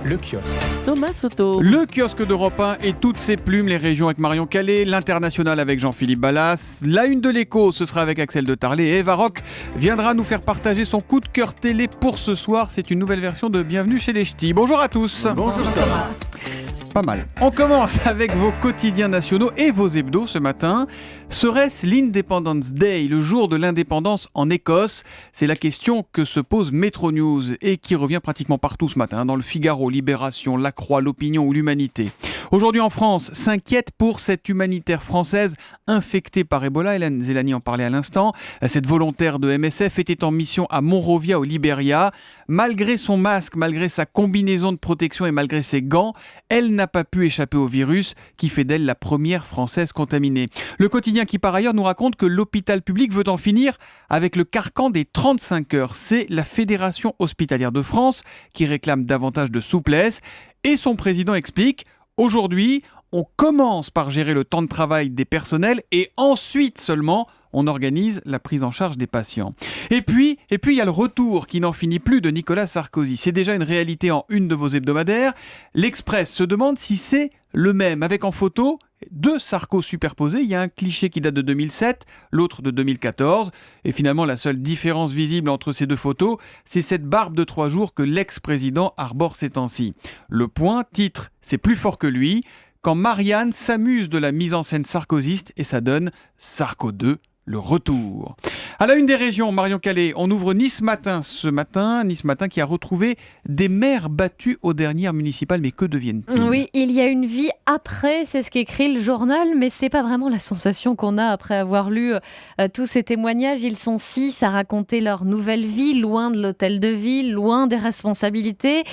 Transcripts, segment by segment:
Le kiosque. Thomas Soto. Le kiosque d'Europe 1 et toutes ses plumes, les régions avec Marion Calais, l'international avec Jean-Philippe Ballas, la une de l'écho, ce sera avec Axel de Tarlet et Eva Rock viendra nous faire partager son coup de cœur télé pour ce soir. C'est une nouvelle version de Bienvenue chez les Ch'tis. Bonjour à tous. Bonjour Thomas. Pas mal. On commence avec vos quotidiens nationaux et vos hebdos ce matin. Serait-ce l'Independence Day, le jour de l'indépendance en Écosse ? C'est la question que se pose Metro News et qui revient pratiquement partout ce matin, dans le Figaro, Libération, La Croix, L'Opinion ou l'Humanité. Aujourd'hui en France, s'inquiète pour cette humanitaire française infectée par Ebola. Hélène Zélani en parlait à l'instant. Cette volontaire de MSF était en mission à Monrovia au Libéria. Malgré son masque, malgré sa combinaison de protection et malgré ses gants, elle n'a pas pu échapper au virus qui fait d'elle la première Française contaminée. Le quotidien qui par ailleurs nous raconte que l'hôpital public veut en finir avec le carcan des 35 heures. C'est la Fédération hospitalière de France qui réclame davantage de souplesse et son président explique: aujourd'hui, on commence par gérer le temps de travail des personnels et ensuite seulement on organise la prise en charge des patients. Et puis, il y a le retour qui n'en finit plus de Nicolas Sarkozy. C'est déjà une réalité en une de vos hebdomadaires. L'Express se demande si c'est le même, avec en photo deux Sarko superposés. Il y a un cliché qui date de 2007, l'autre de 2014. Et finalement, la seule différence visible entre ces deux photos, c'est cette barbe de 3 jours que l'ex-président arbore ces temps-ci. Le Point titre « C'est plus fort que lui » quand Marianne s'amuse de la mise en scène sarkozyste et ça donne Sarko 2. Le retour. À la une des régions, Marion Calais, on ouvre Nice Matin ce matin. Nice Matin qui a retrouvé des maires battus aux dernières municipales. Mais que deviennent-ils ? Oui, il y a une vie après, c'est ce qu'écrit le journal, mais c'est pas vraiment la sensation qu'on a après avoir lu tous ces témoignages. Ils sont 6 à raconter leur nouvelle vie, loin de l'hôtel de ville, loin des responsabilités.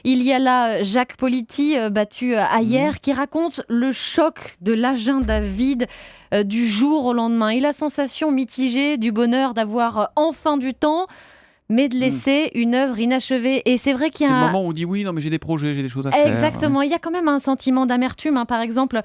Il y a là Jacques Politi, battu hier, qui raconte le choc de l'agenda vide du jour au lendemain. Il a la sensation mitigée du bonheur d'avoir enfin du temps, mais de laisser une œuvre inachevée. Et c'est vrai qu'il y a c'est le moment où on dit oui, non mais j'ai des projets, j'ai des choses à faire. Exactement, il y a quand même un sentiment d'amertume. Par exemple,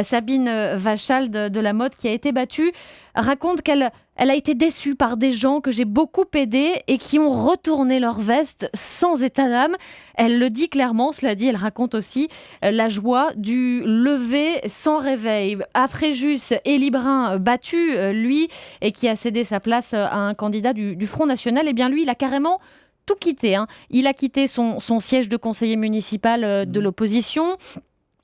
Sabine Vachal de La Motte, qui a été battue, raconte qu'elle a été déçue par des gens que j'ai beaucoup aidés et qui ont retourné leur veste sans état d'âme. Elle le dit clairement, cela dit, elle raconte aussi la joie du lever sans réveil. À Fréjus, Élie Brun, battu, lui, et qui a cédé sa place à un candidat du Front National, eh bien lui, il a carrément tout quitté. Il a quitté son siège de conseiller municipal de l'opposition.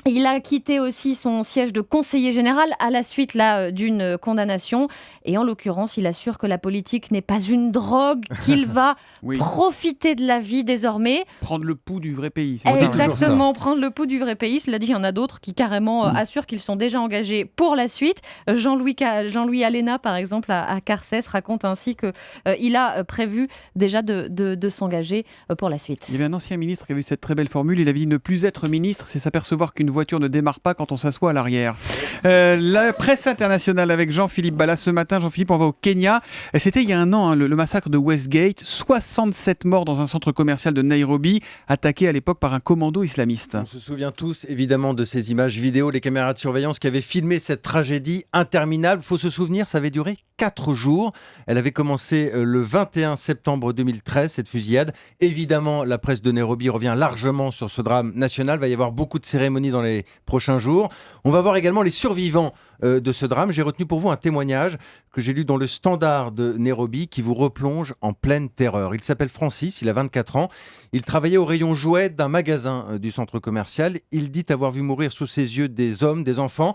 Il a quitté aussi son siège de conseiller général à la suite d'une condamnation. Et en l'occurrence, il assure que la politique n'est pas une drogue, qu'il va profiter de la vie désormais. Prendre le pouls du vrai pays. C'est exactement, prendre le pouls du vrai pays. Cela dit, il y en a d'autres qui carrément assurent qu'ils sont déjà engagés pour la suite. Jean-Louis Alena, par exemple, à Carcès, raconte ainsi qu'il a prévu déjà de s'engager pour la suite. Il y avait un ancien ministre qui avait eu cette très belle formule. Il avait dit: ne plus être ministre, c'est s'apercevoir qu'une voiture ne démarre pas quand on s'assoit à l'arrière. La presse internationale avec Jean-Philippe Ballas ce matin. Jean-Philippe, on va au Kenya. C'était il y a un an, le massacre de Westgate. 67 morts dans un centre commercial de Nairobi, attaqué à l'époque par un commando islamiste. On se souvient tous évidemment de ces images vidéo, les caméras de surveillance qui avaient filmé cette tragédie interminable. Il faut se souvenir, ça avait duré 4 jours. Elle avait commencé le 21 septembre 2013, cette fusillade. Évidemment, la presse de Nairobi revient largement sur ce drame national. Il va y avoir beaucoup de cérémonies dans les prochains jours. On va voir également les survivants de ce drame. J'ai retenu pour vous un témoignage que j'ai lu dans le Standard de Nairobi qui vous replonge en pleine terreur. Il s'appelle Francis, il a 24 ans. Il travaillait au rayon jouets d'un magasin du centre commercial. Il dit avoir vu mourir sous ses yeux des hommes, des enfants.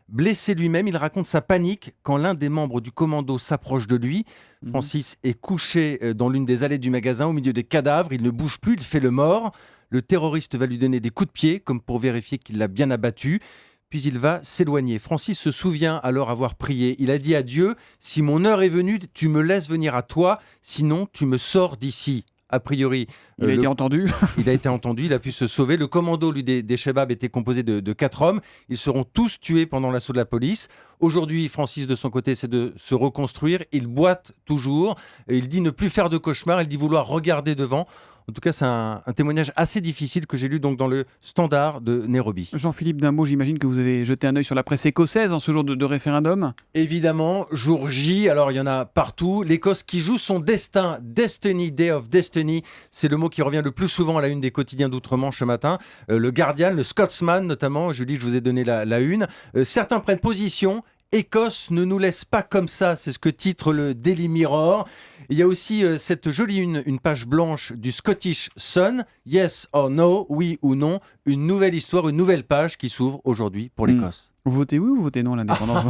Blessé lui-même, il raconte sa panique quand l'un des membres du commando s'approche de lui. Francis est couché dans l'une des allées du magasin au milieu des cadavres. Il ne bouge plus, il fait le mort. Le terroriste va lui donner des coups de pied, comme pour vérifier qu'il l'a bien abattu. Puis il va s'éloigner. Francis se souvient alors avoir prié. Il a dit à Dieu: si mon heure est venue, tu me laisses venir à toi, sinon tu me sors d'ici. A priori, il a été entendu. Il a été entendu, il a pu se sauver. Le commando des Chebab était composé de 4 hommes. Ils seront tous tués pendant l'assaut de la police. Aujourd'hui, Francis, de son côté, essaie de se reconstruire. Il boite toujours. Il dit ne plus faire de cauchemars. Il dit vouloir regarder devant. En tout cas, c'est un témoignage assez difficile que j'ai lu donc dans le Standard de Nairobi. Jean-Philippe Dimbaud, j'imagine que vous avez jeté un œil sur la presse écossaise en ce jour de référendum. Évidemment, jour J, alors il y en a partout. L'Écosse qui joue son destin, Destiny, Day of Destiny, c'est le mot qui revient le plus souvent à la une des quotidiens d'outre-Manche ce matin. Le Guardian, le Scotsman notamment, Julie, je vous ai donné la une. Certains prennent position. Écosse ne nous laisse pas comme ça, c'est ce que titre le Daily Mirror. Il y a aussi cette jolie une page blanche du Scottish Sun, Yes or No, oui ou non, une nouvelle histoire, une nouvelle page qui s'ouvre aujourd'hui pour l'Écosse. Vous votez oui ou vous votez non à l'indépendance?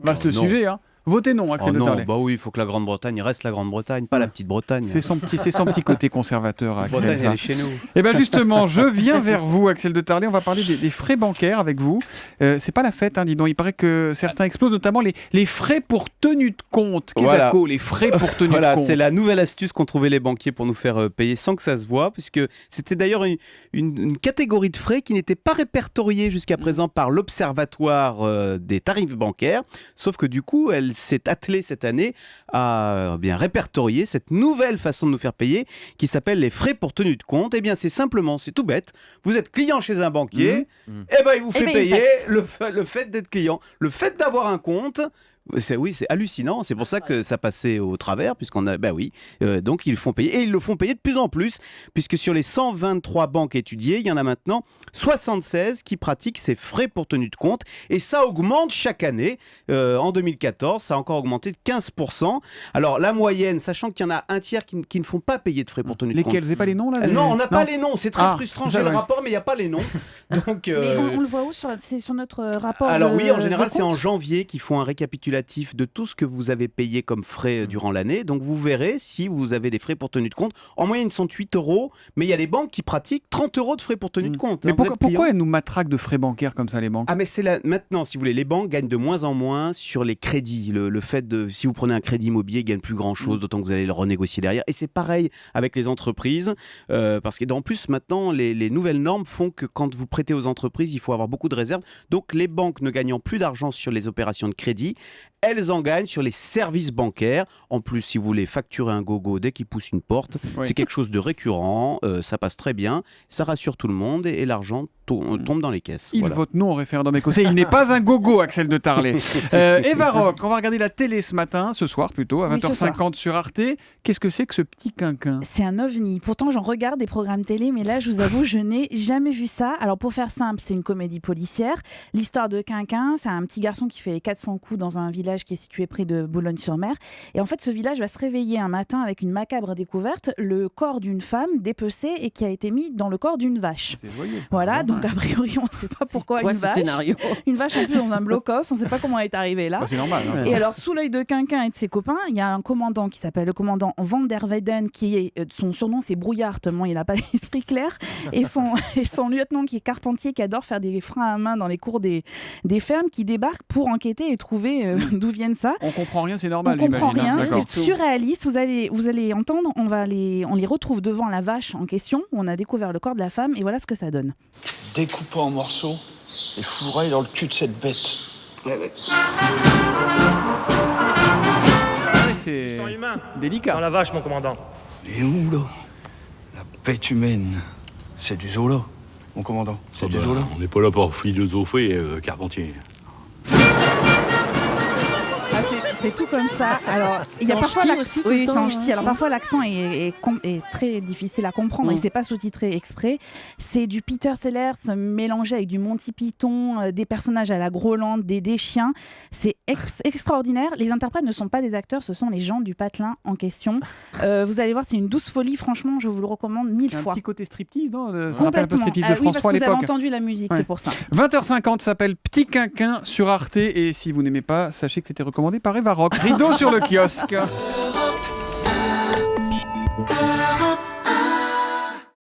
Vaste sujet, hein. Votez non, Axel de Tarlet. Bah oui, il faut que la Grande-Bretagne reste la Grande-Bretagne, pas la petite Bretagne. C'est son petit côté conservateur, Axel. Bretagne, ça. elle est chez nous. Et bien justement, je viens vers vous, Axel de Tarlet. On va parler des frais bancaires avec vous. C'est pas la fête, hein, dis donc. Il paraît que certains explosent, notamment les frais pour tenue de compte. Voilà. Qu'est-ce que les frais pour tenue de compte? C'est la nouvelle astuce qu'ont trouvé les banquiers pour nous faire payer sans que ça se voit, puisque c'était d'ailleurs une catégorie de frais qui n'était pas répertoriée jusqu'à présent par l'Observatoire des tarifs bancaires. Sauf que du coup, elle s'est attelée cette année à bien répertorier cette nouvelle façon de nous faire payer qui s'appelle les frais pour tenue de compte. Eh bien, c'est tout bête. Vous êtes client chez un banquier, et ben il vous fait payer le fait d'être client, le fait d'avoir un compte. C'est hallucinant. C'est pour ça que ça passait au travers, puisqu'on a, donc ils font payer et ils le font payer de plus en plus, puisque sur les 123 banques étudiées, il y en a maintenant 76 qui pratiquent ces frais pour tenue de compte, et ça augmente chaque année. En 2014, ça a encore augmenté de 15%. Alors la moyenne, sachant qu'il y en a un tiers qui ne font pas payer de frais pour tenue de compte. Lesquels? Vous n'avez pas les noms là? Non, on n'a pas les noms. C'est très frustrant. J'ai le rapport, mais il n'y a pas les noms. Donc, mais on le voit où? C'est sur notre rapport? Alors oui, en général, c'est en janvier qu'ils font un récapitulatif de tout ce que vous avez payé comme frais durant l'année. Donc vous verrez si vous avez des frais pour tenue de compte. En moyenne, ils sont de 8 €, mais il y a les banques qui pratiquent 30 € de frais pour tenue de compte. Mais pourquoi elles nous matraquent de frais bancaires comme ça, les banques? Ah, mais maintenant, si vous voulez, les banques gagnent de moins en moins sur les crédits. Le fait de, si vous prenez un crédit immobilier, ils gagnent plus grand-chose, d'autant que vous allez le renégocier derrière. Et c'est pareil avec les entreprises, parce qu'en plus, maintenant, les nouvelles normes font que quand vous prêtez aux entreprises, il faut avoir beaucoup de réserves. Donc les banques ne gagnant plus d'argent sur les opérations de crédit, elles en gagnent sur les services bancaires. En plus, si vous voulez facturer un gogo dès qu'il pousse une porte, c'est quelque chose de récurrent, ça passe très bien, ça rassure tout le monde et l'argent tombe dans les caisses. Il vote non au référendum écossais. Il n'est pas un gogo, Axel de Tarlet. Eva Rock, on va regarder la télé ce soir plutôt, à 20h50 sur Arte. Qu'est-ce que c'est que ce petit quinquin? C'est un ovni. Pourtant, j'en regarde des programmes télé, mais là, je vous avoue, je n'ai jamais vu ça. Alors, pour faire simple, c'est une comédie policière. L'histoire de Quinquin, c'est un petit garçon qui fait 400 coups dans un village qui est situé près de Boulogne-sur-Mer. Et en fait, ce village va se réveiller un matin avec une macabre découverte, le corps d'une femme dépecée et qui a été mis dans le corps d'une vache. C'est joyeux. Voilà, donc a priori, on ne sait pas pourquoi une vache. Scénario. Une vache en plus dans un blocos, on ne sait pas comment elle est arrivée là. C'est normal. Hein. Et alors, sous l'œil de Quinquin et de ses copains, il y a un commandant qui s'appelle le commandant Van der Weyden, qui est, son surnom c'est Brouillard, tellement il n'a pas l'esprit clair, et son lieutenant qui est carpentier, qui adore faire des freins à main dans les cours des fermes, qui débarque pour enquêter et trouver d'où viennent ça. On comprend rien, c'est normal. On comprend rien, c'est surréaliste. Vous allez entendre, on les retrouve devant la vache en question, où on a découvert le corps de la femme, et voilà ce que ça donne. Découpé en morceaux et fourré dans le cul de cette bête. C'est délicat. Dans la vache, mon commandant. Et où, là? La bête humaine, c'est du zoo, là, mon commandant. C'est du zoo, là. On n'est pas là pour philosopher, Carpentier. C'est tout comme ça. Alors, il y a parfois oui, c'est en ch'ti. Alors parfois l'accent est très difficile à comprendre. Il s'est pas sous-titré exprès. C'est du Peter Sellers mélangé avec du Monty Python, des personnages à la Groland, des chiens. C'est extraordinaire. Les interprètes ne sont pas des acteurs, ce sont les gens du patelin en question. Vous allez voir, c'est une douce folie. Franchement, je vous le recommande 1000 fois. C'est un petit côté striptease, non? Ça rappelle un peu striptease de France 3 à l'époque. Vous avez entendu la musique, c'est pour ça. 20h50 s'appelle Petit Quinquin sur Arte. Et si vous n'aimez pas, sachez que c'était recommandé par Eva Rock. Rideau sur le kiosque.